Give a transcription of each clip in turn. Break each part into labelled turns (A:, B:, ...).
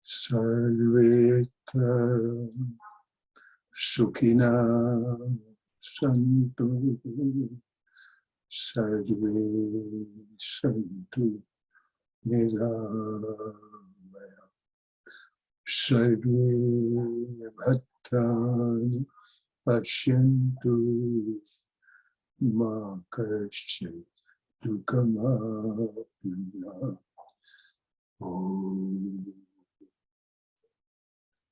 A: Sarvetra Sukhina Santu Sarve Santu Niramaya Sarve Bhattani Pashyantu Ma Kasyat Dukkhamapina Om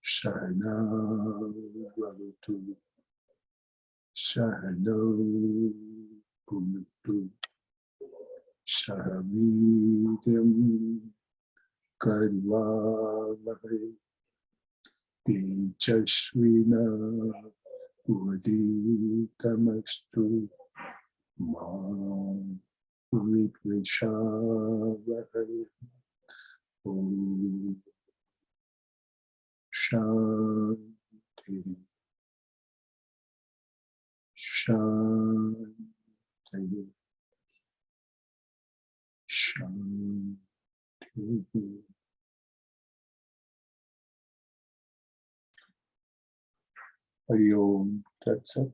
A: Sahana Bhavatu Sahana Bhunaktu Sahavidam Karvavahay Tejasvina Vaditamastu Ma Vidvishavahay Om Shanti Shanti Shanti. Hari Om Tat Sat.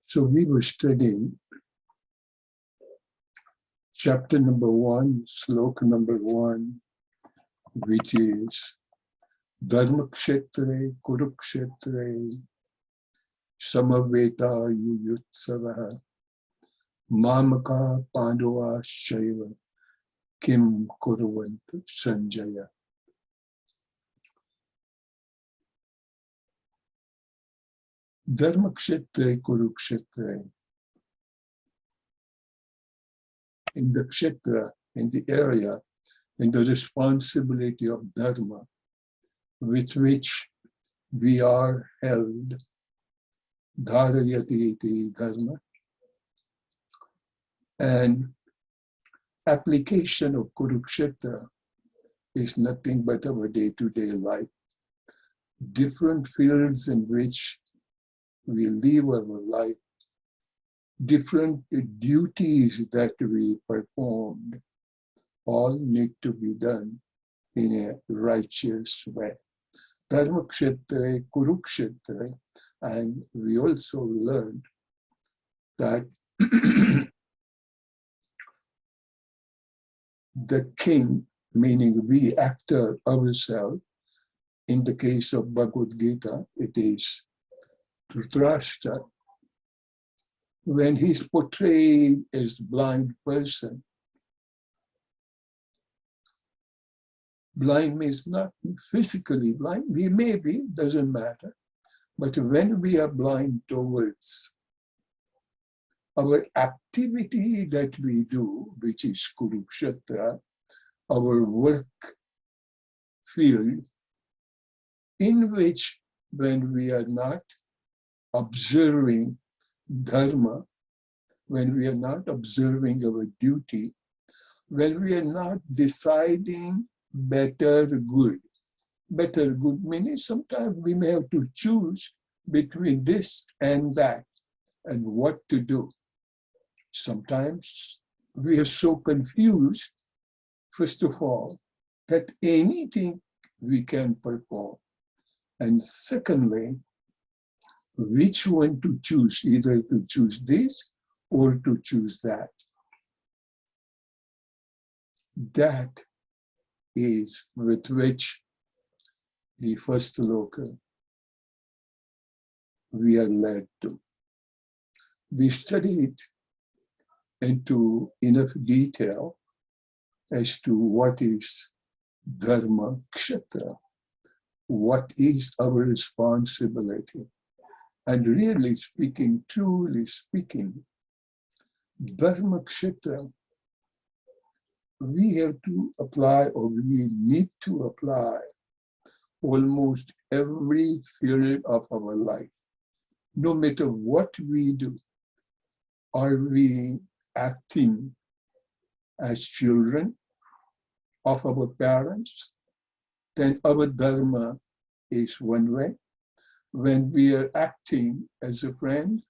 A: So we were studying chapter number 1, sloka number 1, which is Dharma Kshetre Kurukshetre Samaveta Yuyutsavaha Mamaka Pandava Shaiva Kim Kuruvantu Sanjaya. Dharma Kshetre Kurukshetre. In the kshetra, in the area, in the responsibility of dharma, with which we are held, dharayati iti dharma, and application of Kurukshetra is nothing but our day-to-day life. Different fields in which we live our life, different duties that we performed, all need to be done in a righteous way. Dharma Kshetra, Kurukshetra, and we also learned that the king, meaning we actor ourselves, in the case of Bhagavad Gita, it is Dhritarashtra. When he's portrayed as blind person, blind means not physically blind, we may be, doesn't matter. But when we are blind towards our activity that we do, which is Kurukshetra, our work field, in which when we are not observing dharma, when we are not observing our duty, when we are not deciding better good. Better good meaning sometimes we may have to choose between this and that and what to do. Sometimes we are so confused, first of all, that anything we can perform. And secondly, which one to choose, either to choose this or to choose that. That is with which the first sloka we are led to. We studied into enough detail as to what is Dharma Kshetra, what is our responsibility. And really speaking, truly speaking, Dharma Kshetra, we have to apply, or we need to apply almost every field of our life. No matter what we do, are we acting as children of our parents? Then our dharma is one way. When we are acting as a friend,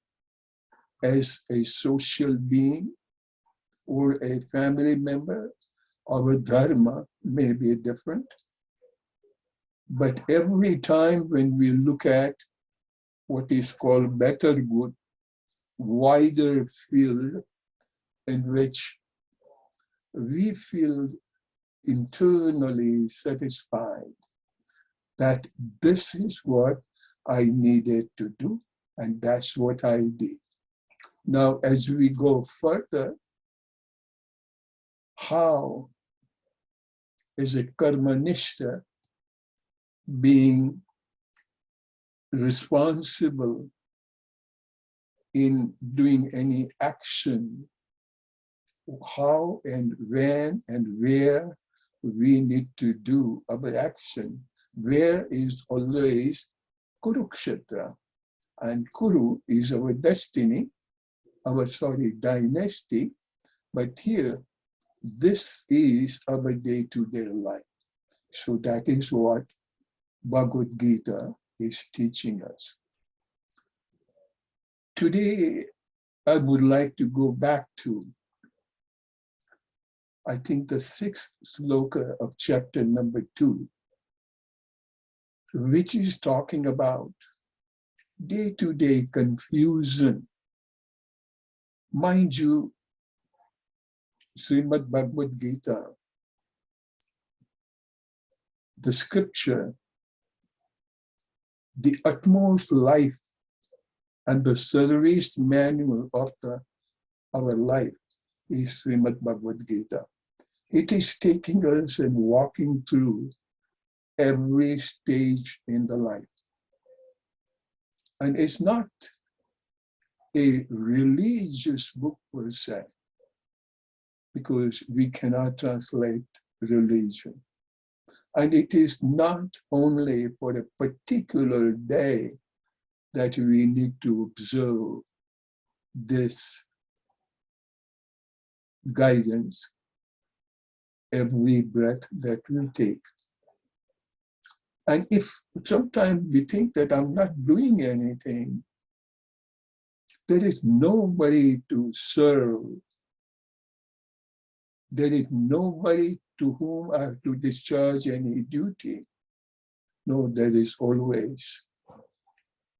A: as a social being, or a family member, our dharma may be different. But every time when we look at what is called better good, wider field in which we feel internally satisfied that this is what I needed to do, and that's what I did. Now, as we go further, how is a karmanishta being responsible in doing any action, how and when and where we need to do our action. Where is always Kurukshetra, and Kuru is our destiny, dynasty, but here, this is our day-to-day life. So that is what Bhagavad Gita is teaching us. Today, I would like to go back to, I think, the 6th sloka of chapter number 2, which is talking about day-to-day confusion. Mind you, Srimad Bhagavad Gita, the scripture, the utmost life and the service manual of our life is Srimad Bhagavad Gita. It is taking us and walking through every stage in the life. And it's not a religious book per se, because we cannot translate religion. And it is not only for a particular day that we need to observe this guidance every breath that we take. And if sometimes we think that I'm not doing anything, there is nobody to serve. There is nobody to whom I have to discharge any duty. No, there is always.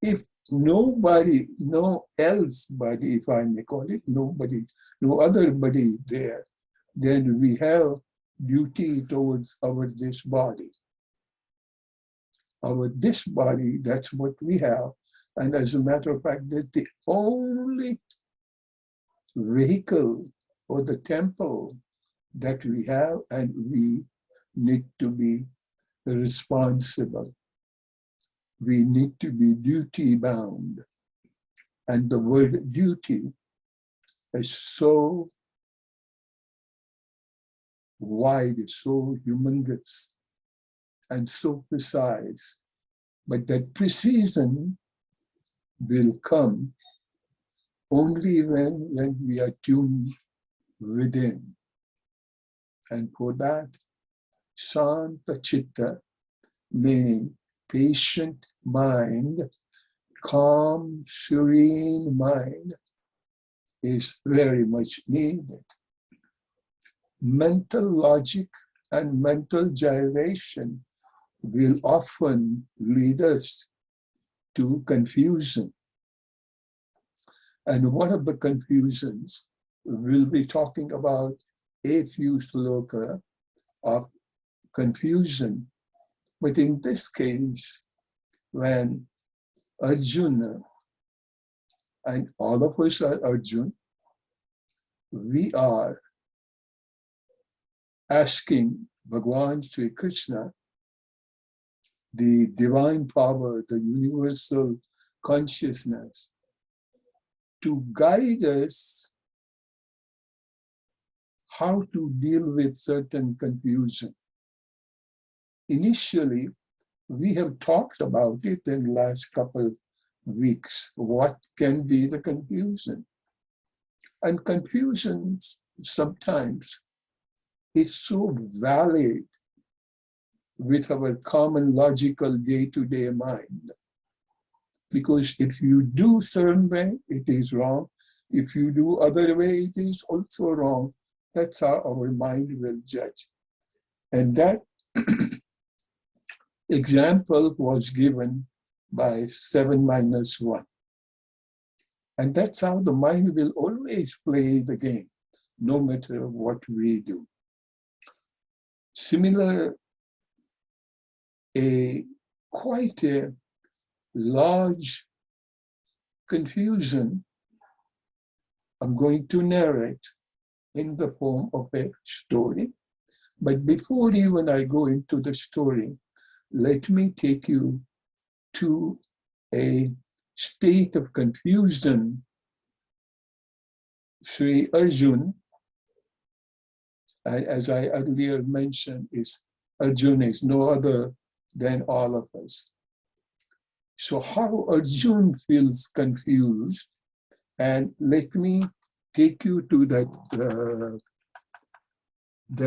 A: If nobody, no else body, if I may call it, nobody, no other body there, then we have duty towards this body. This body, that's what we have. And as a matter of fact, that's the only vehicle or the temple that we have, and we need to be responsible. We need to be duty bound. And the word duty is so wide, so humongous, and so precise. But that precision will come only when we are tuned within. And for that, Shanta Chitta, meaning patient mind, calm, serene mind, is very much needed. Mental logic and mental gyration will often lead us to confusion. And one of the confusions we'll be talking about a few sloka of confusion. But in this case, when Arjuna, and all of us are Arjuna, we are asking Bhagavan Sri Krishna, the divine power, the universal consciousness, to guide us how to deal with certain confusion. Initially, we have talked about it in the last couple of weeks. What can be the confusion? And confusion sometimes is so valid with our common logical day-to-day mind. Because if you do certain way, it is wrong. If you do other way, it is also wrong. That's how our mind will judge. And that example was given by 7 minus 1. And that's how the mind will always play the game, no matter what we do. Similar, quite a large confusion I'm going to narrate in the form of a story. But before even I go into the story, let me take you to a state of confusion Sri Arjun, as I earlier mentioned, Arjun is no other than all of us. So how Arjun feels confused, and let me take you to that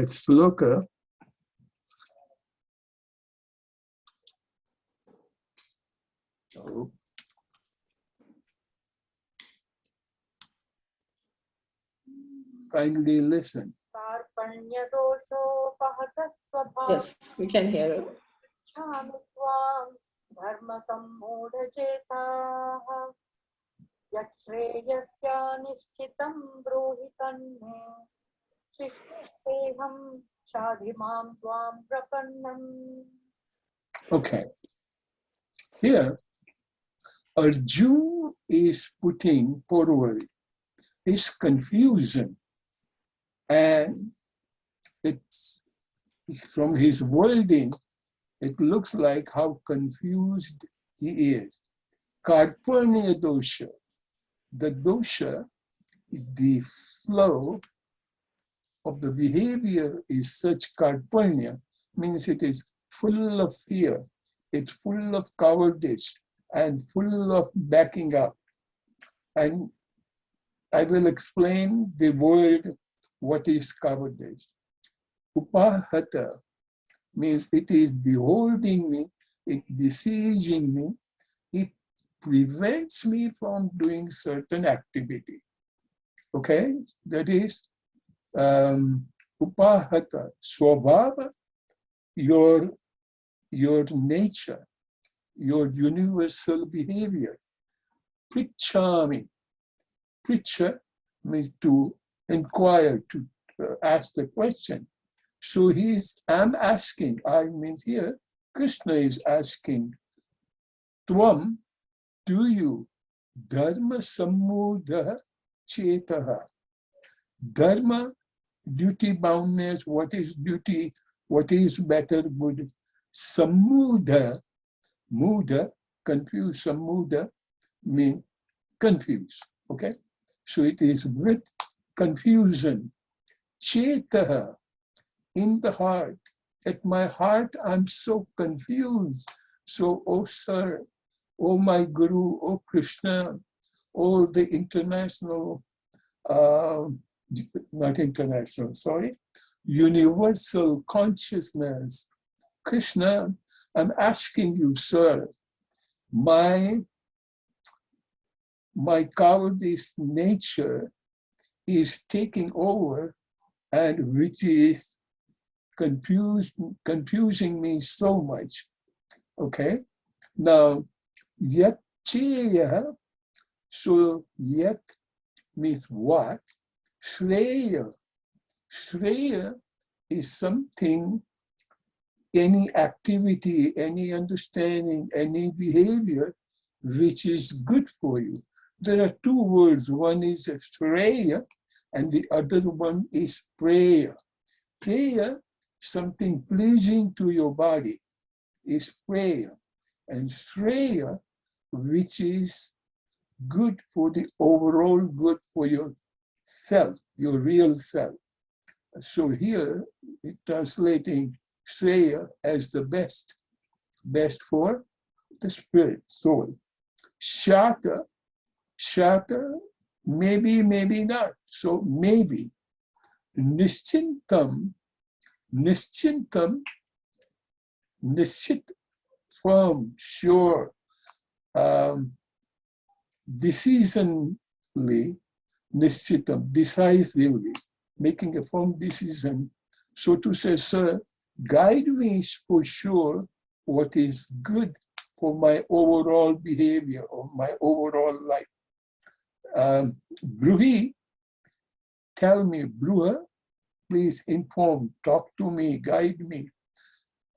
A: sloka. Oh. Kindly listen.
B: Yes, we can hear it.
A: Okay. Here, Arjun is putting forward his confusion, and it's from his wording, it looks like how confused he is. Karpanya dosha. The dosha, the flow of the behavior is such karpanya, means it is full of fear, it's full of cowardice, and full of backing up. And I will explain the word, what is cowardice. Upahata means it is beholding me, it besieging me, it prevents me from doing certain activity. Okay, that is upahata, swabhava, your nature, your universal behavior. Prichami, pricha means to inquire, to ask the question. So I'm asking, I means here, Krishna is asking, Tvam, do you, dharma samudha chetaha. Dharma, duty boundness, what is duty, what is better, good. Samudha, mudha, confused, samudha, mean confused, okay? So it is with confusion. Chetaha, in the heart. At my heart, I'm so confused. So, oh sir, oh my Guru, oh Krishna, oh the international, not international, sorry, universal consciousness. Krishna, I'm asking you, sir, my cowardice nature is taking over, and which is confusing me so much. Okay, now yat cheya, so yat means what? Shreya. Shreya is something, any activity, any understanding, any behavior which is good for you. There are two words, one is Shreya and the other one is prayer. Prayer, something pleasing to your body, is prayer. And Shreya, which is good for the overall good for your self, your real self. So here, translating Shreya as the best. best for the spirit, soul. Shata, shata, maybe, maybe not. So maybe. Nischintam, nischintam, nischit, firm, sure, decisionally, nischitam, decisively, making a firm decision. So to say, sir, guide me for sure what is good for my overall behavior or my overall life. Bruhi, tell me, Bruha, please inform, talk to me, guide me.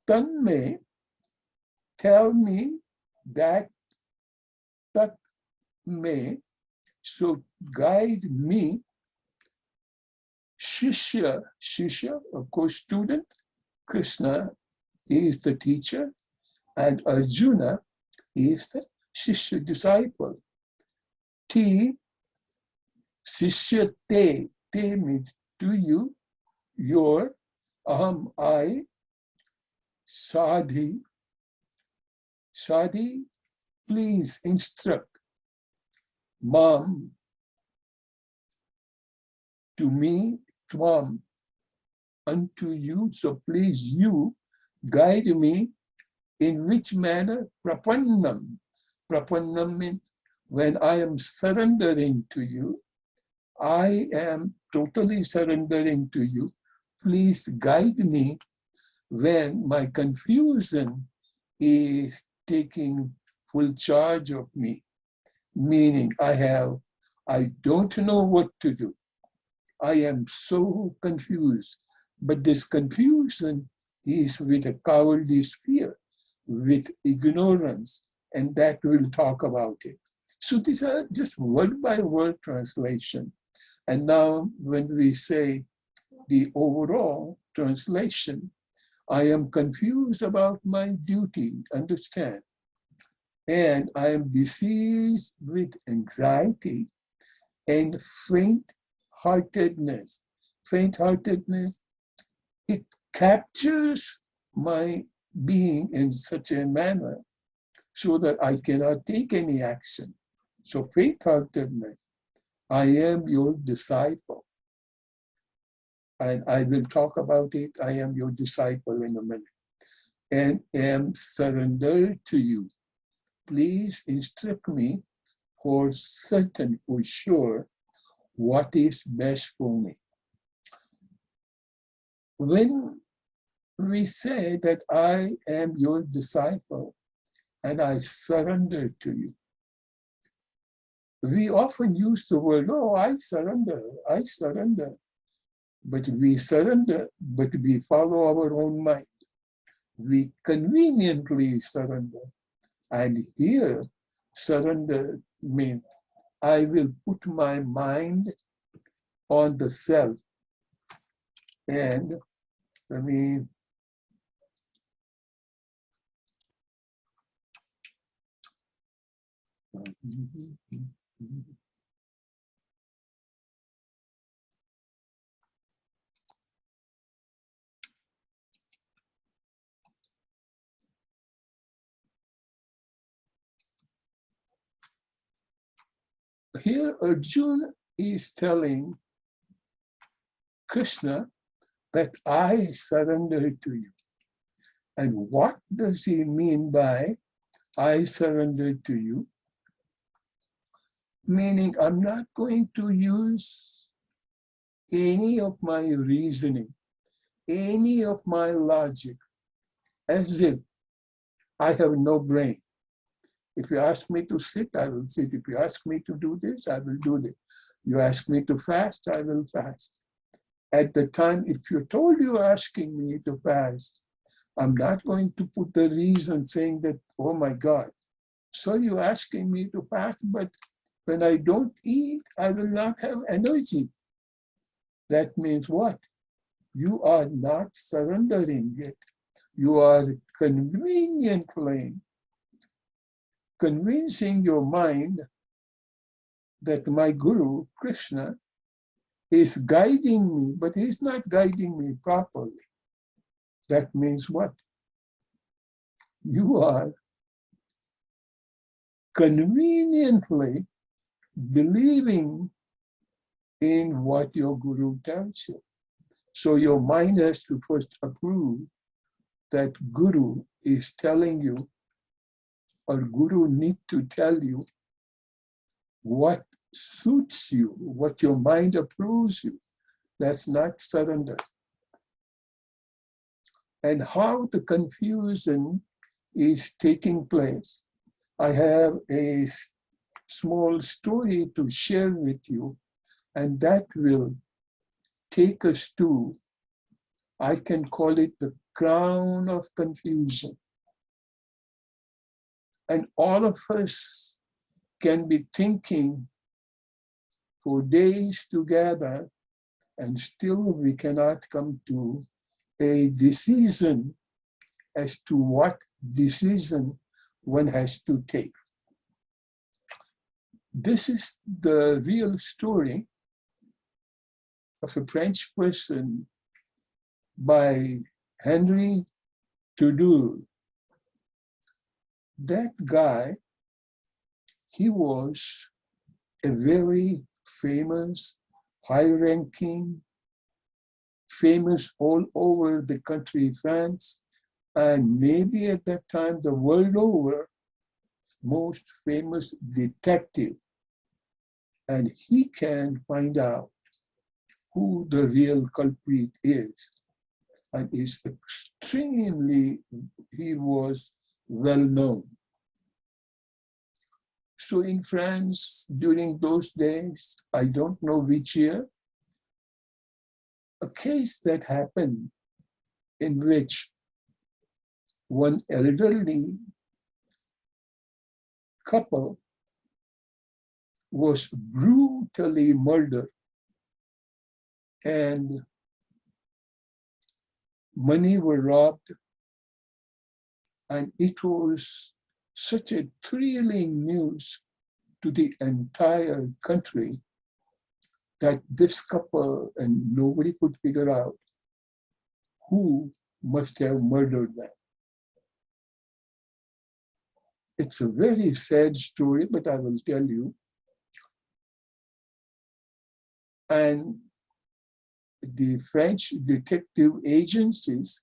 A: Tanme, tell me that may, so guide me. Shishya, Shishya, of course, student. Krishna is the teacher, and Arjuna is the Shishya disciple. T, Shishya te, te means to you, your, aham, I, sadhi, sadhi, please instruct. Mam, to me, tvam, unto you, so please you guide me in which manner? Prapannam. Prapannam means when I am surrendering to you, I am totally surrendering to you. Please guide me when my confusion is taking full charge of me. Meaning I don't know what to do. I am so confused. But this confusion is with a cowardly fear, with ignorance, and that we'll talk about it. So these are just word by word translation. And now when we say the overall translation, I am confused about my duty, understand? And I am besieged with anxiety and faint-heartedness. Faint-heartedness, it captures my being in such a manner so that I cannot take any action. So faint-heartedness, I am your disciple. And I will talk about it. I am your disciple in a minute. And am surrendered to you. Please instruct me for certain, for sure, what is best for me. When we say that I am your disciple and I surrender to you, we often use the word, oh, I surrender, I surrender. But we surrender, but we follow our own mind. We conveniently surrender. And here, surrender means I will put my mind on the self. And I mean, here Arjuna is telling Krishna that I surrender to you. And what does he mean by I surrender to you? Meaning I'm not going to use any of my reasoning, any of my logic, as if I have no brain. If you ask me to sit, I will sit. If you ask me to do this, I will do this. You ask me to fast, I will fast. At the time, if you told you asking me to fast, I'm not going to put the reason saying that, oh my God, so you're asking me to fast, but when I don't eat, I will not have energy. That means what? You are not surrendering it. You are conveniently convincing your mind that my Guru, Krishna, is guiding me, but he's not guiding me properly. That means what? you are conveniently believing in what your guru tells you. So your mind has to first approve that guru is telling you, or guru need to tell you what suits you, what your mind approves you. That's not surrender. And how the confusion is taking place. I have a small story to share with you, and that will take us to, I can call it the crown of confusion. And all of us can be thinking for days together, and still we cannot come to a decision as to what decision one has to take. This is the real story of a French person by Henry Tudor. That guy, he was a very famous, high-ranking, famous all over the country, France, and maybe at that time the world over, most famous detective. And he can find out who the real culprit is. And is extremely, he was well known. So in France, during those days, I don't know which year, a case that happened in which one elderly couple was brutally murdered, and money were robbed, and it was such a thrilling news to the entire country that this couple, and nobody could figure out who must have murdered them. It's a very sad story, but I will tell you. And the French detective agencies,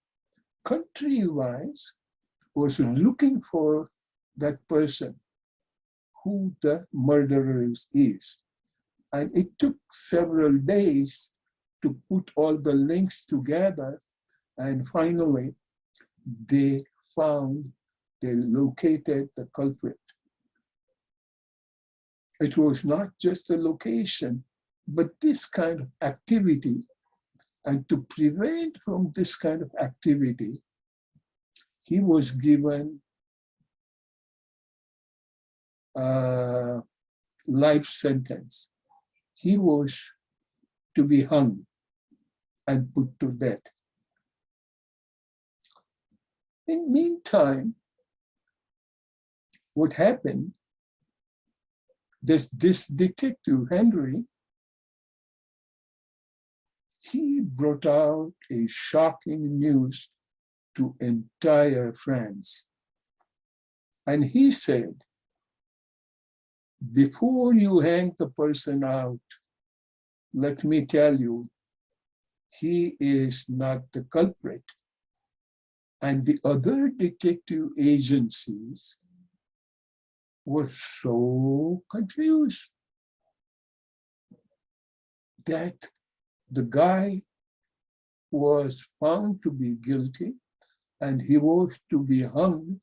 A: country-wise, was looking for that person, who the murderer is. And it took several days to put all the links together, and finally they located the culprit. It was not just a location, but this kind of activity. And to prevent from this kind of activity, he was given a life sentence. He was to be hung and put to death. In the meantime, what happened, this detective, Henry, he brought out a shocking news to entire France. And he said, before you hang the person out, let me tell you, he is not the culprit. And the other detective agencies were so confused that the guy was found to be guilty and he was to be hung,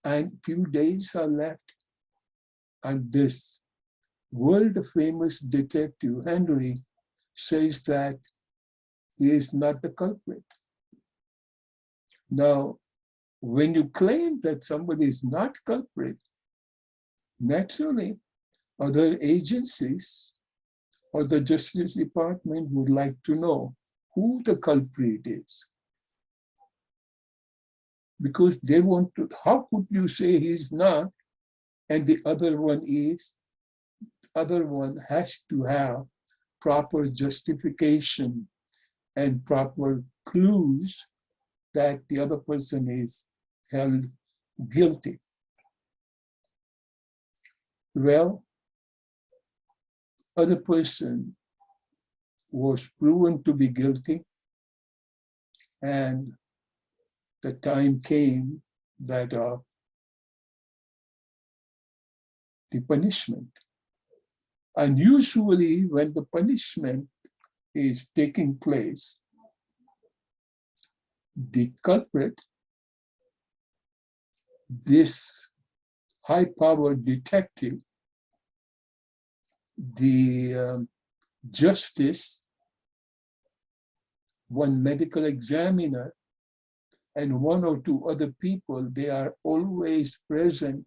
A: and few days are left. And this world-famous detective, Henry, says that he is not the culprit. Now, when you claim that somebody is not culprit, naturally, other agencies or the Justice Department would like to know who the culprit is. Because they want to, how could you say he's not and the other one is? The other one has to have proper justification and proper clues that the other person is held guilty. Well, other person was proven to be guilty, and the time came that the punishment. And usually when the punishment is taking place, the culprit, this high-powered detective, the justice, one medical examiner, and one or two other people, they are always present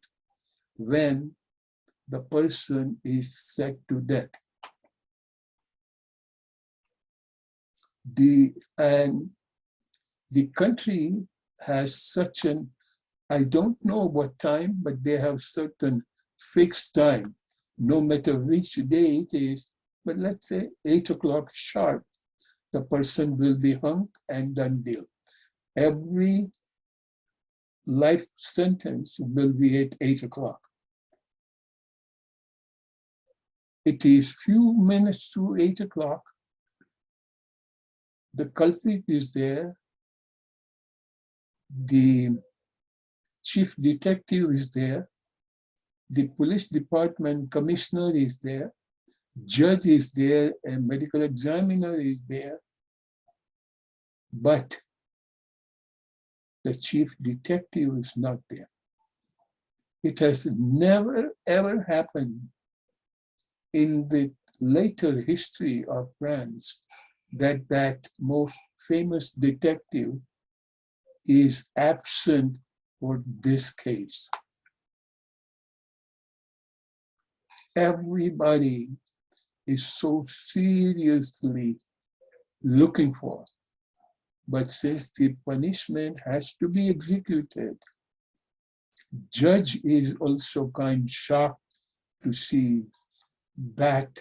A: when the person is set to death. And the country has such an, I don't know what time, but they have certain fixed time, no matter which day it is, but let's say 8 o'clock sharp, the person will be hung and done deal. Every life sentence will be at 8 o'clock. It is few minutes to 8 o'clock. The culprit is there. The chief detective is there. The police department commissioner is there. Judge is there, and medical examiner is there. But the chief detective is not there. It has never, ever happened in the later history of France that that most famous detective is absent for this case. Everybody is so seriously looking for. But since the punishment has to be executed, judge is also kind of shocked to see that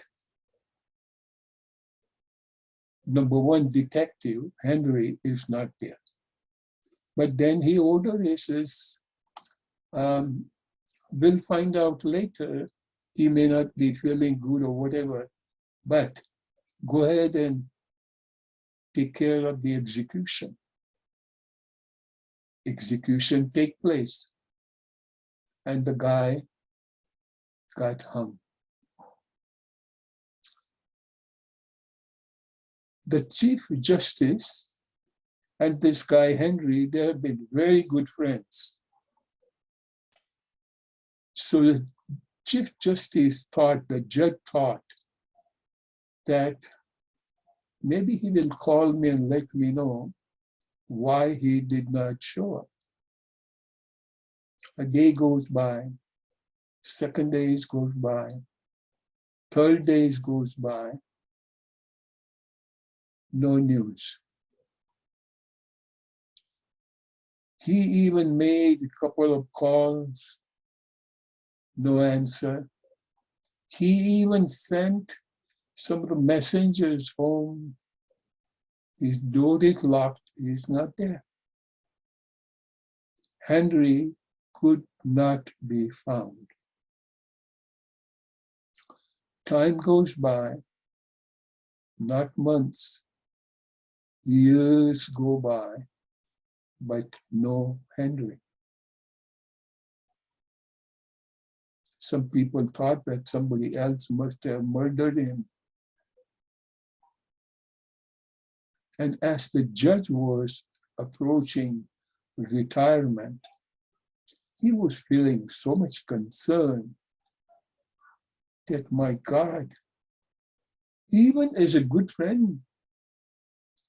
A: number one detective, Henry, is not there. But then he ordered, he says, we'll find out later. He may not be feeling good or whatever, but go ahead and take care of the execution. Execution take place, and the guy got hung. The Chief Justice and this guy Henry, they have been very good friends. So the Chief Justice thought, the judge thought, that maybe he will call me and let me know why he did not show up. A day goes by, second day goes by, third day goes by, no news. He even made a couple of calls, no answer. He even sent some of the messengers home. His door is locked, he's not there. Henry could not be found. Time goes by, not months, years go by, but no Henry. Some people thought that somebody else must have murdered him. And as the judge was approaching retirement, he was feeling so much concern that, my God, even as a good friend,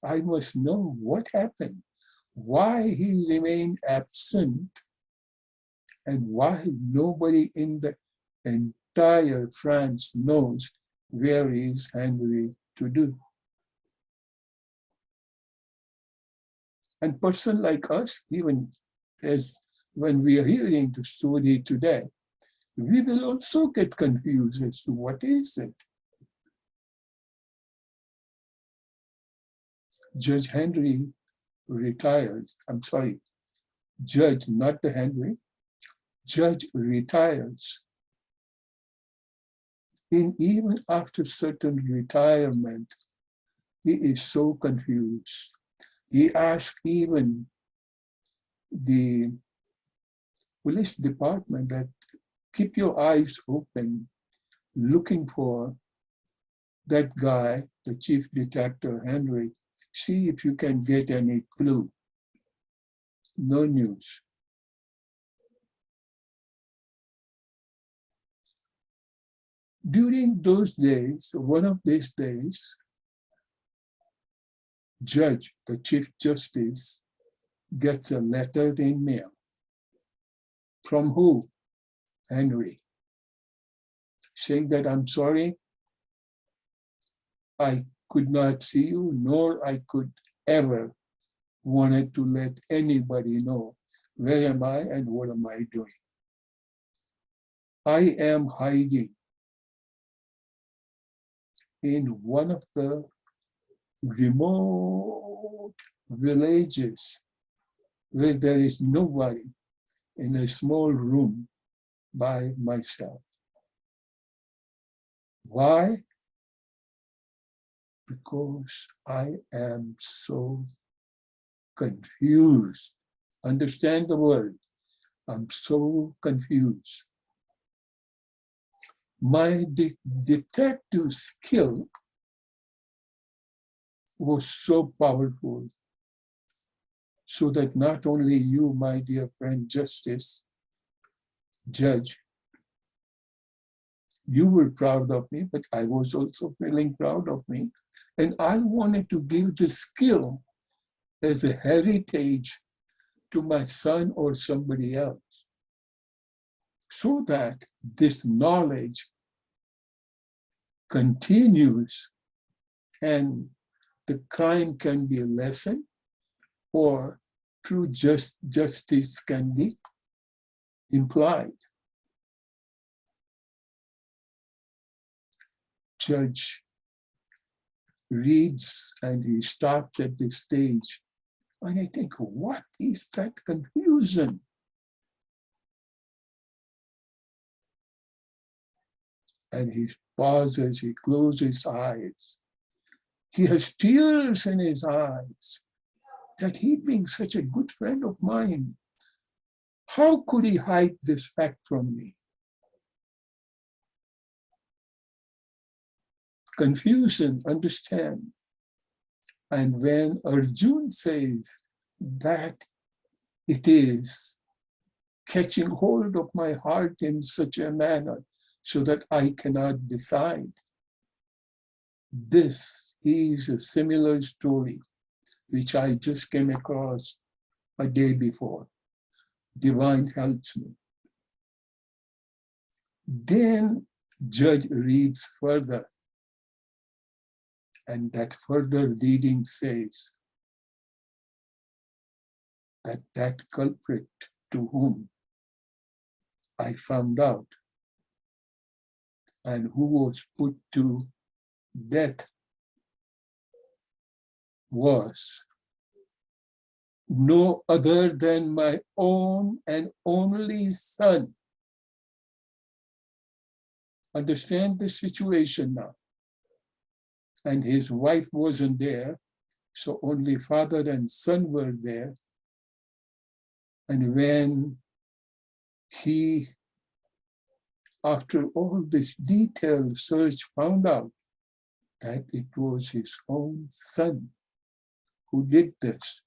A: I must know what happened, why he remained absent, and why nobody in the entire France knows where is Henry to do. And person like us, even as when we are hearing the story today, we will also get confused as to what is it. Judge Henry retired, Judge, not the Henry, Judge retires. And even after certain retirement, he is so confused. He asks even the police department that keep your eyes open, looking for that guy, the chief detective, Henry. See if you can get any clue. No news. During those days, one of these days, Judge, the Chief Justice, gets a letter in mail. From who? Henry. Saying that, I'm sorry, I could not see you, nor I could ever wanted to let anybody know where am I and what am I doing. I am hiding in one of the remote villages where there is nobody, in a small room by myself. Why? Because I am so confused. Understand the word. I'm so confused. My detective skill was so powerful, so that not only you, my dear friend Justice, Judge, you were proud of me, but I was also feeling proud of me. And I wanted to give the skill as a heritage to my son or somebody else, so that this knowledge continues and the crime can be lessened, or true justice can be implied. Judge reads and he stops at this stage. And I think, what is that confusion? And he pauses, he closes his eyes. He has tears in his eyes that he being such a good friend of mine, how could he hide this fact from me? Confusion, understand. And when Arjun says that it is catching hold of my heart in such a manner so that I cannot decide, this is a similar story which I just came across a day before. Divine helps me. Then Judge reads further, and that further reading says that that culprit to whom I found out and who was put to death was no other than my own and only son. Understand the situation now. And his wife wasn't there, so only father and son were there. And when he, after all this detailed search, found out that it was his own son who did this.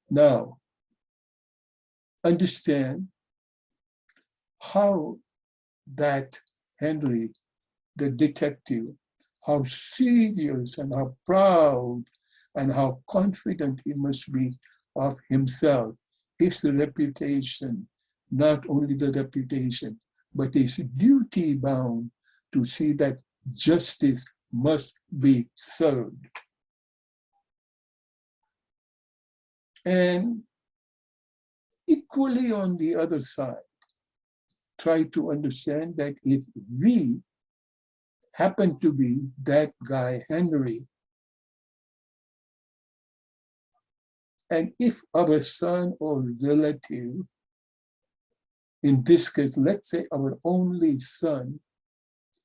A: Now, understand how that Henry, the detective, how serious and how proud and how confident he must be of himself, his reputation, not only the reputation, but his duty bound to see that justice must be served. And equally on the other side, try to understand that if we happen to be that guy, Henry, And if our son or relative, in this case, let's say our only son,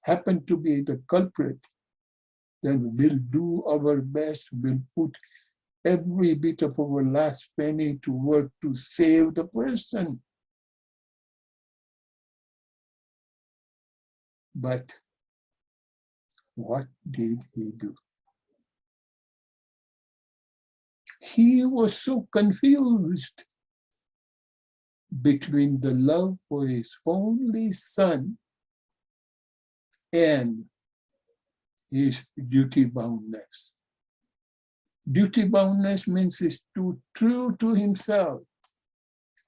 A: happen to be the culprit, then we'll do our best, we'll put every bit of our last penny to work to save the person. But what did he do? He was so confused between the love for his only son and his duty boundness. Duty boundness means he's too true to himself.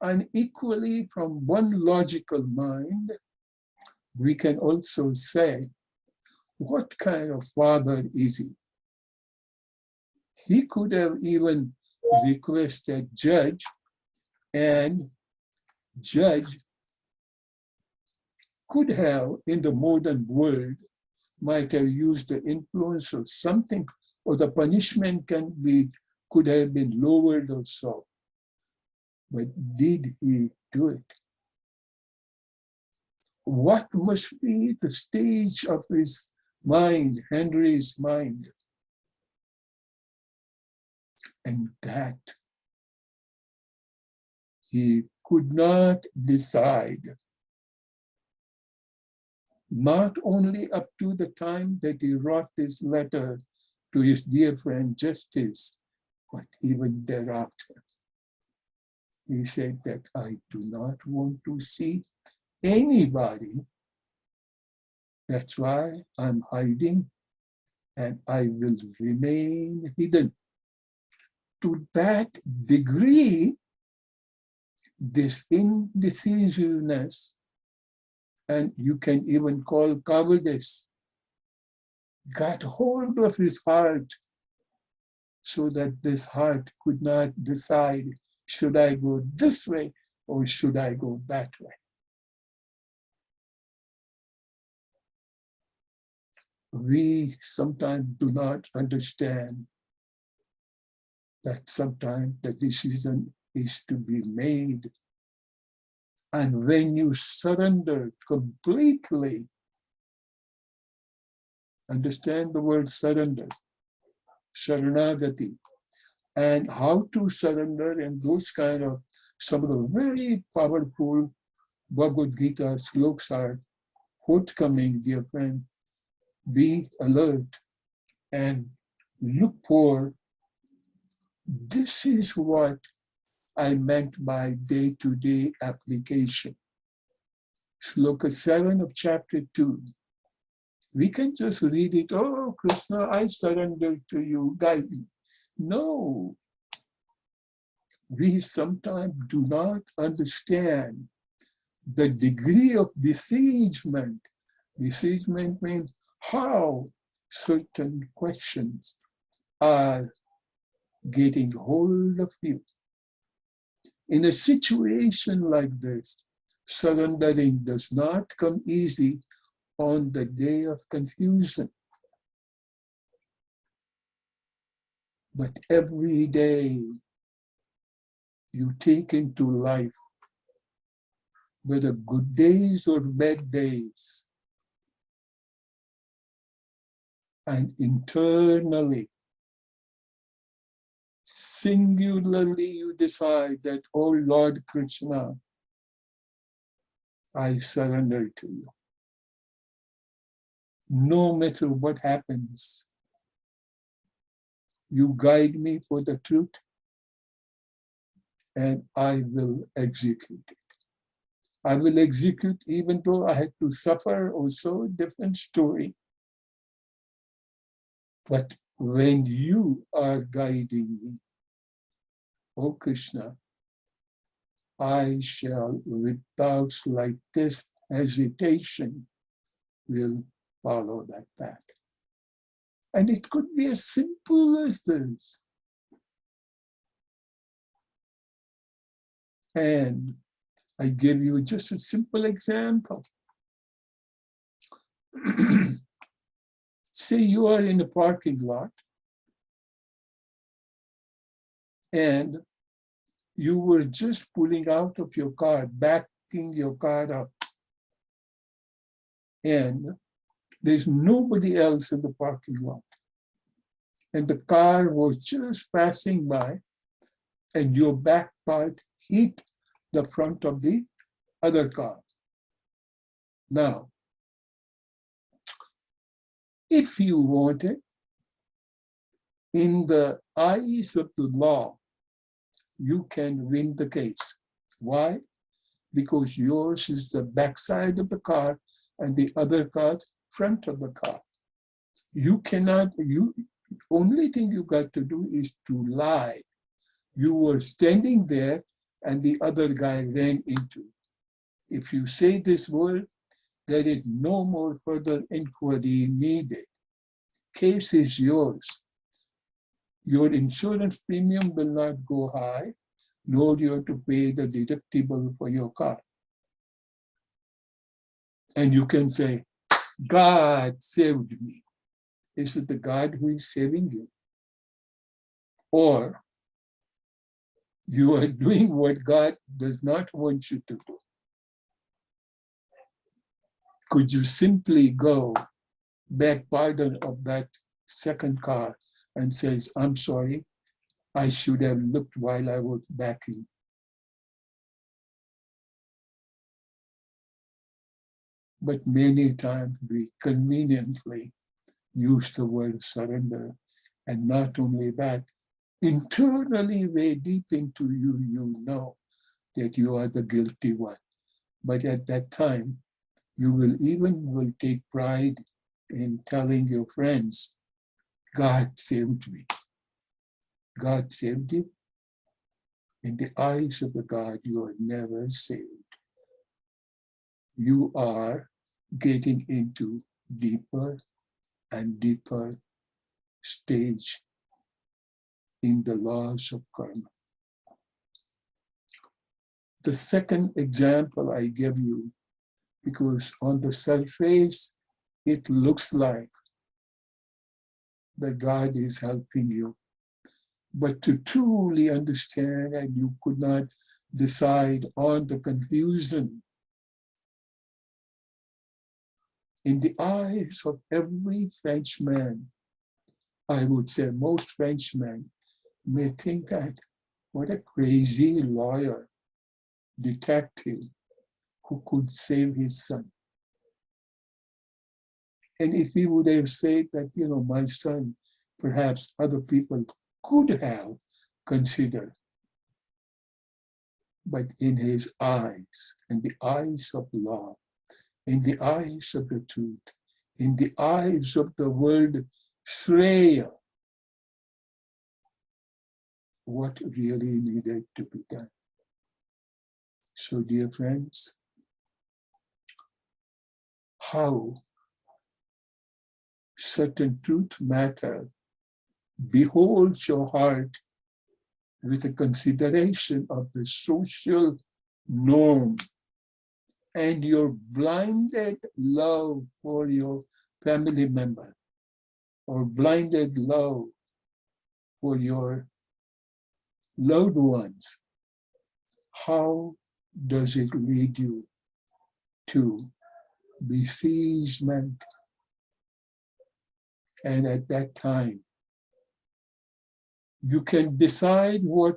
A: And equally, from one logical mind, we can also say, what kind of father is he? He could have even requested judge, and judge could have, in the modern world, might have used the influence of something, or the punishment could have been lowered or so. But did he do it? What must be the stage of his mind, Henry's mind? And that he could not decide, not only up to the time that he wrote this letter to his dear friend Justice, but even thereafter. He said that I do not want to see anybody. That's why I'm hiding, and I will remain hidden. To that degree, this indecisiveness, and you can even call cowardice, got hold of his heart, so that this heart could not decide, should I go this way or should I go that way? We sometimes do not understand that sometimes the decision is to be made. And when you surrender completely, understand the word surrender, sharanagati, and how to surrender, and those kind of, some of the very powerful Bhagavad Gita slokas are forthcoming, dear friend. Be alert and look for, this is what I meant by day-to-day application. Sloka 7 of chapter 2. We can just read it, oh, Krishna, I surrender to you, guide me. No. We sometimes do not understand the degree of besiegement. Besiegement means how certain questions are getting hold of you. In a situation like this, surrendering does not come easy on the day of confusion. But every day you take into life, whether good days or bad days, and internally, singularly you decide that, oh Lord Krishna, I surrender to you. No matter what happens, you guide me for the truth, and I will execute it. I will execute even though I had to suffer, also different story. But when you are guiding me, oh Krishna, I shall, without slightest hesitation, will follow that path. And it could be as simple as this. And I give you just a simple example. Say you are in a parking lot and you were just pulling out of your car, backing your car up, and there's nobody else in the parking lot. And the car was just passing by, and your back part hit the front of the other car. Now, if you wanted, in the eyes of the law, you can win the case. Why? Because yours is the backside of the car and the other car's front of the car. You cannot, only thing you got to do is to lie. You were standing there and the other guy ran into it. If you say this word, there is no more further inquiry needed. Case is yours. Your insurance premium will not go high, nor you have to pay the deductible for your car. And you can say, God saved me. Is it the God who is saving you? Or you are doing what God does not want you to do? Could you simply go beg pardon of that second car and says, I'm sorry, I should have looked while I was backing. But many times we conveniently use the word surrender. And not only that, internally, way deep into you, you know that you are the guilty one. But at that time, you will take pride in telling your friends, God saved me. God saved you. In the eyes of the God, you are never saved. You are getting into deeper and deeper stage in the laws of karma. The second example I give you, because on the surface, it looks like that God is helping you. But to truly understand, and you could not decide on the confusion, in the eyes of every Frenchman, I would say most Frenchmen may think that what a crazy lawyer, detective who could save his son. And if he would have said that, my son, perhaps other people could have considered. But in his eyes, in the eyes of law, in the eyes of the truth, in the eyes of the word Shreya, what really needed to be done. So, dear friends, how certain truth matter beholds your heart with a consideration of the social norm and your blinded love for your family member or blinded love for your loved ones. How does it lead you to besiegement? And at that time, you can decide what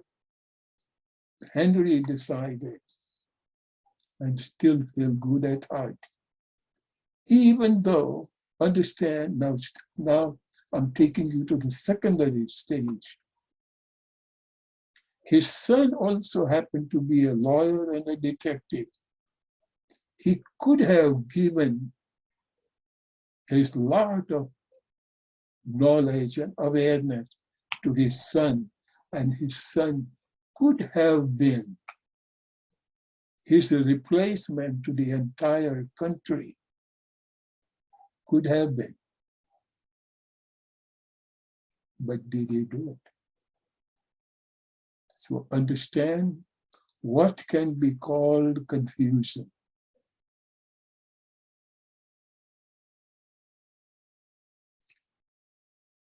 A: Henry decided and still feel good at heart. Even though, understand, now I'm taking you to the secondary stage. His son also happened to be a lawyer and a detective. He could have given his lot of knowledge and awareness to his son, and his son could have been his replacement to the entire country. Could have been. But did he do it? So understand what can be called confusion.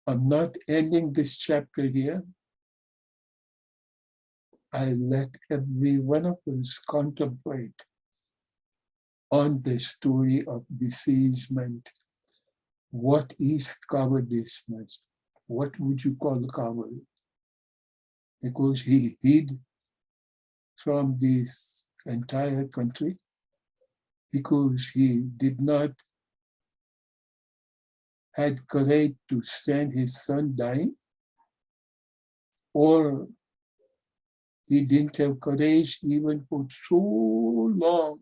A: I'm not ending this chapter here. I let every one of us contemplate on the story of besiegement. What is cowardishness? What would you call coward? Because he hid from this entire country, because he did not had courage to stand his son dying, or he didn't have courage even for so long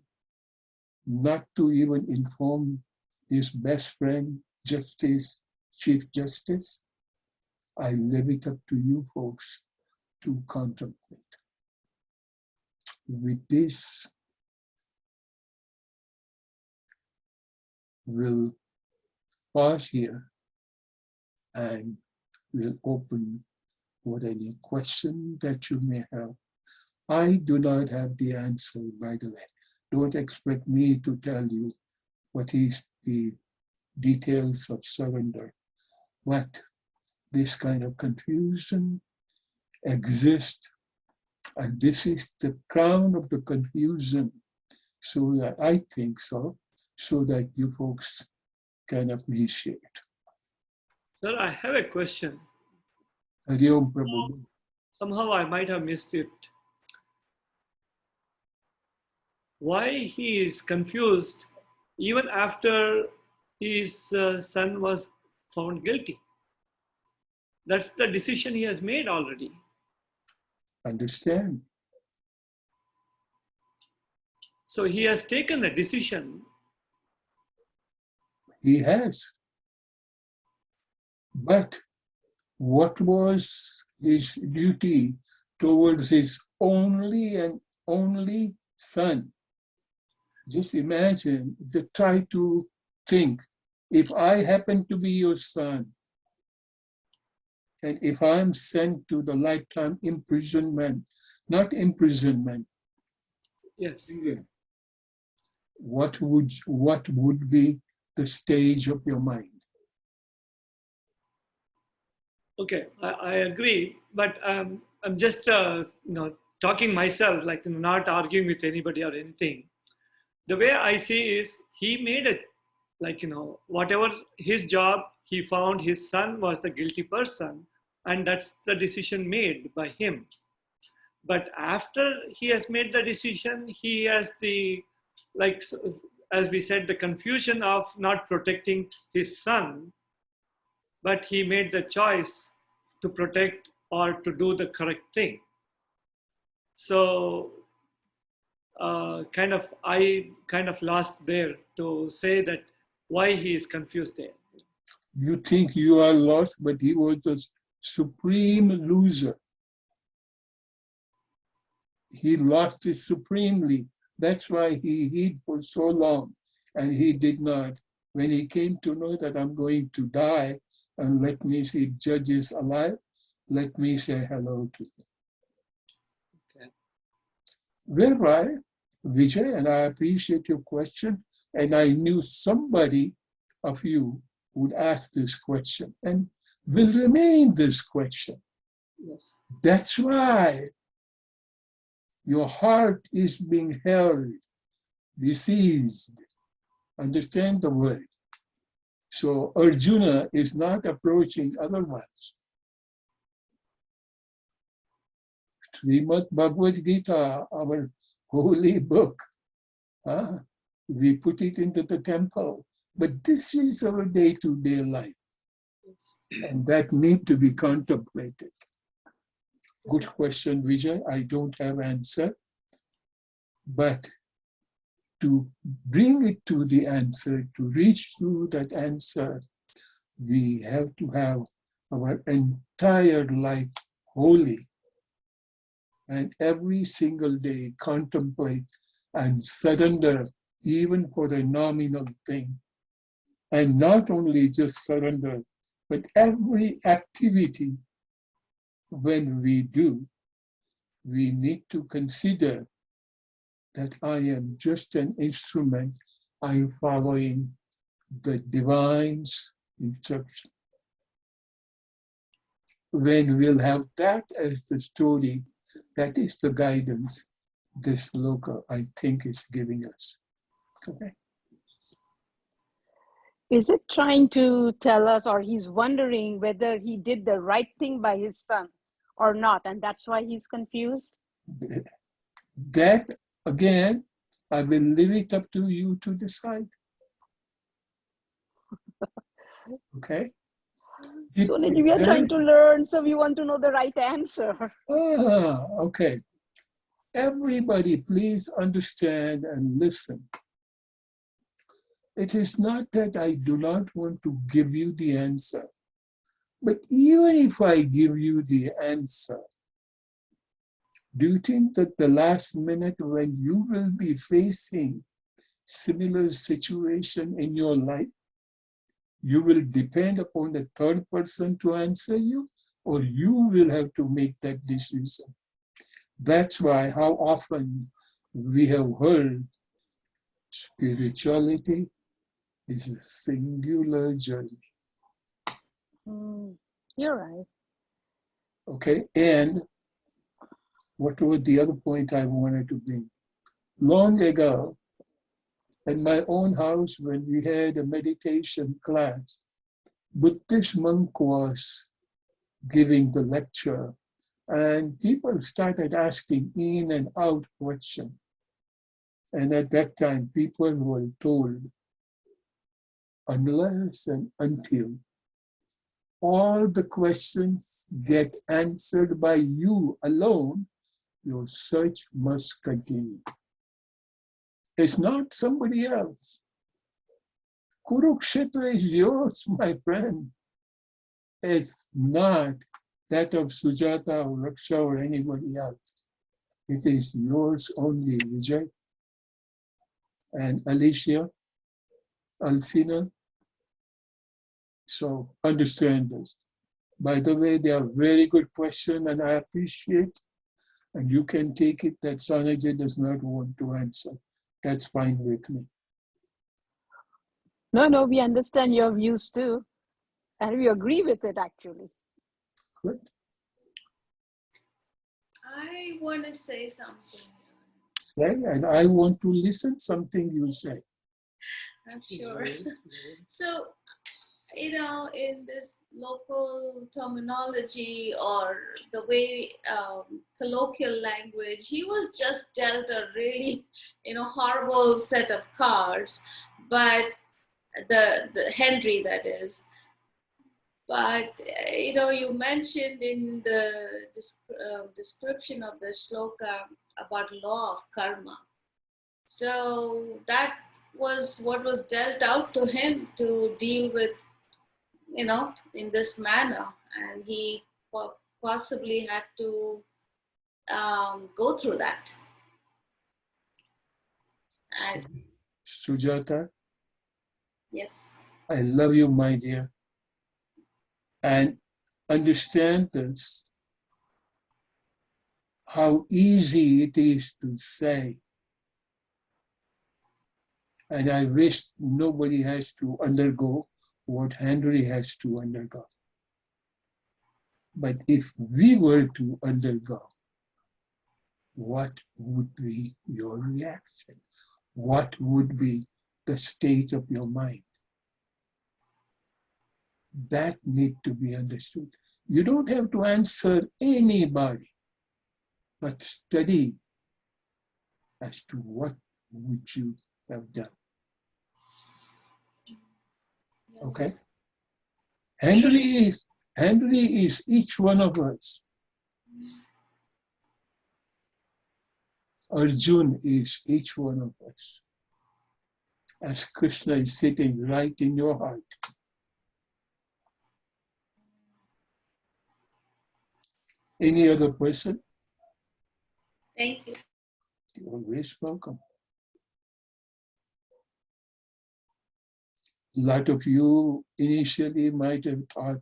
A: not to even inform his best friend, Justice, Chief Justice. I leave it up to you folks to contemplate. With this, we'll pause here and we'll open for any question that you may have. I do not have the answer, by the way. Don't expect me to tell you what is the details of surrender. But this kind of confusion exists, and this is the crown of the confusion, so that I think so that you folks can appreciate.
C: Sir, I have a question.
A: Hariom Prabhu.
C: Somehow I might have missed it. Why he is confused even after his son was found guilty? That's the decision he has made already.
A: Understand?
C: So he has taken the decision.
A: He has. But what was his duty towards his only and only son? Just imagine, try to think, if I happen to be your son, and if I'm sent to the lifetime imprisonment, not imprisonment,
C: Yes.
A: what would be the stage of your mind?
C: Okay, I agree, but I'm just talking myself, like not arguing with anybody or anything. The way I see is he made it, whatever his job, he found his son was the guilty person, and that's the decision made by him. But after he has made the decision, he has the, like, as we said, the confusion of not protecting his son, but he made the choice to protect or to do the correct thing. So I kind of lost there to say that why he is confused there.
A: You think you are lost, but he was the supreme loser. He lost it supremely. That's why he hid for so long, and he did not. When he came to know that I'm going to die, and let me see judges alive, let me say hello to them.
C: Okay.
A: Whereby, Vijay, and I appreciate your question, and I knew somebody of you would ask this question and will remain this question.
C: Yes.
A: That's why your heart is being held, besieged. Understand the word. So Arjuna is not approaching otherwise. Srimad Bhagavad Gita, our holy book, we put it into the temple. But this is our day-to-day life. And that need to be contemplated. Good question, Vijay. I don't have answer. But to bring it to the answer, to reach through that answer, we have to have our entire life holy. And every single day contemplate and surrender even for a nominal thing. And not only just surrender, but every activity when we do, we need to consider that I am just an instrument. I am following the divine's instruction. When we'll have that as the story, That is the guidance this sloka, I think, is giving us. Okay.
D: Is it trying to tell us, or he's wondering whether he did the right thing by his son or not, and that's why he's confused?
A: That, again, I will leave it up to you to decide. Okay?
D: Swamiji, we are trying to learn, so we want to know the right answer.
A: Okay. Everybody, please understand and listen. It is not that I do not want to give you the answer, but even if I give you the answer, do you think that the last minute when you will be facing similar situation in your life, you will depend upon the third person to answer you, or you will have to make that decision? That's why how often we have heard spirituality is a singular journey.
D: You're right.
A: Okay, and what was the other point I wanted to bring? Long ago, in my own house, when we had a meditation class, Buddhist monk was giving the lecture, and people started asking in and out questions. And at that time, people were told, unless and until all the questions get answered by you alone, your search must continue. It's not somebody else. Kurukshetra is yours, my friend. It's not that of Sujata or Raksha or anybody else. It is yours only, Vijay and Alicia, Alcina. So understand this. By the way, they are very good questions and I appreciate, and you can take it that Sanaji does not want to answer. That's fine with me.
D: No, we understand your views too. And we agree with it, actually.
A: Good.
B: I want to say something.
A: Say, and I want to listen something you say.
B: I'm sure. So, in this local terminology or the way colloquial language, he was just dealt a really, horrible set of cards, but the Henry, that is. But, you mentioned in the description of the shloka about law of karma. So that was what was dealt out to him to deal with, in this manner. And he possibly had to go through that. And
A: Sujata,
B: yes.
A: I love you, my dear. And understand this, how easy it is to say. And I wish nobody has to undergo what Henry has to undergo. But if we were to undergo, what would be your reaction? What would be the state of your mind? That need to be understood. You don't have to answer anybody, but study as to what would you have done.
B: Yes.
A: Okay? Henry is each one of us. Arjun is each one of us. As Krishna is sitting right in your heart. Any other person?
B: Thank you.
A: You're always welcome. A lot of you initially might have thought,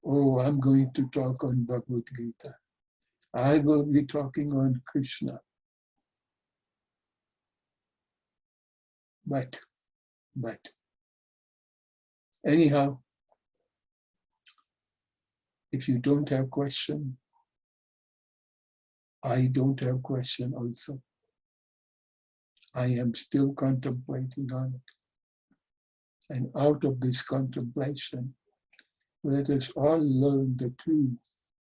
A: oh, I'm going to talk on Bhagavad Gita. I will be talking on Krishna. But, anyhow, if you don't have question, I don't have question also. I am still contemplating on it. And out of this contemplation, let us all learn the true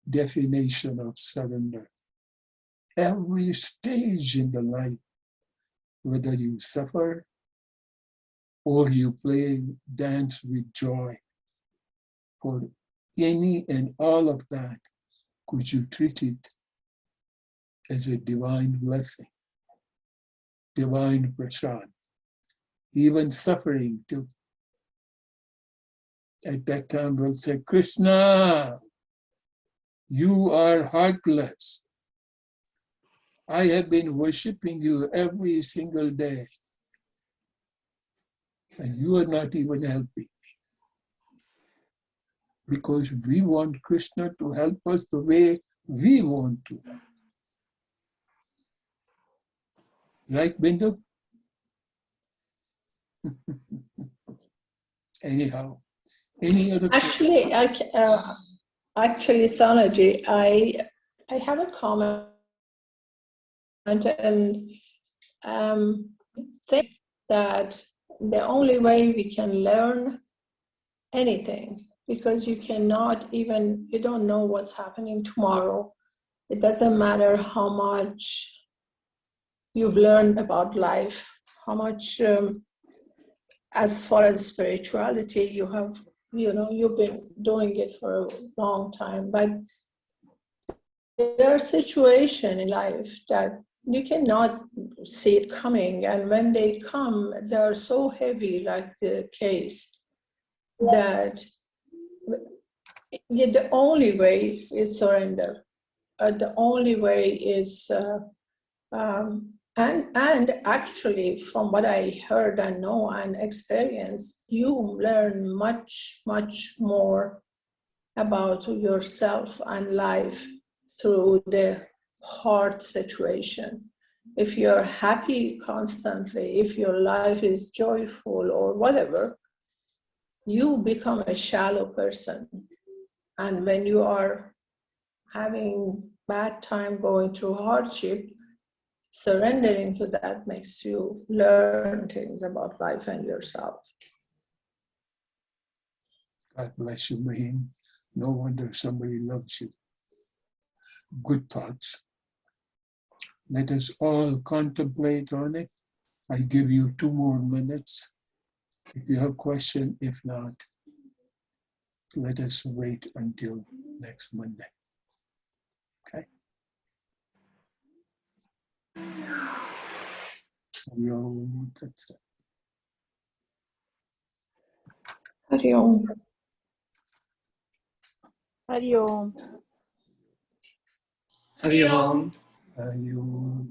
A: definition of surrender. Every stage in the life, whether you suffer or you play, dance with joy, for any and all of that, could you treat it as a divine blessing, divine prasad, even suffering too. At that time, we'll say, Krishna, you are heartless. I have been worshiping you every single day, and you are not even helping me. Because we want Krishna to help us the way we want to. Right, Bindu? Anyhow, any other
E: Actually, actually, Sanaji, I have a comment, and think that the only way we can learn anything, because you cannot even, you don't know what's happening tomorrow. It doesn't matter how much you've learned about life, how much, as far as spirituality, you have, you've been doing it for a long time, but there are situations in life that you cannot see it coming, and when they come, they are so heavy, like the case, that the only way is surrender. The only way is, and actually, from what I heard and know and experience, you learn much, much more about yourself and life through the hard situation. If you're happy constantly, if your life is joyful or whatever, you become a shallow person. And when you are having bad time, going through hardship, surrendering to that makes you learn things about life and yourself.
A: God bless you, Mahim. No wonder somebody loves you. Good thoughts. Let us all contemplate on it. I give you 2 more minutes. If you have a question, if not, let us wait until next Monday. Okay? That's it.
E: Hari Om.
D: Hari Om.
C: Hari Om.
A: Are you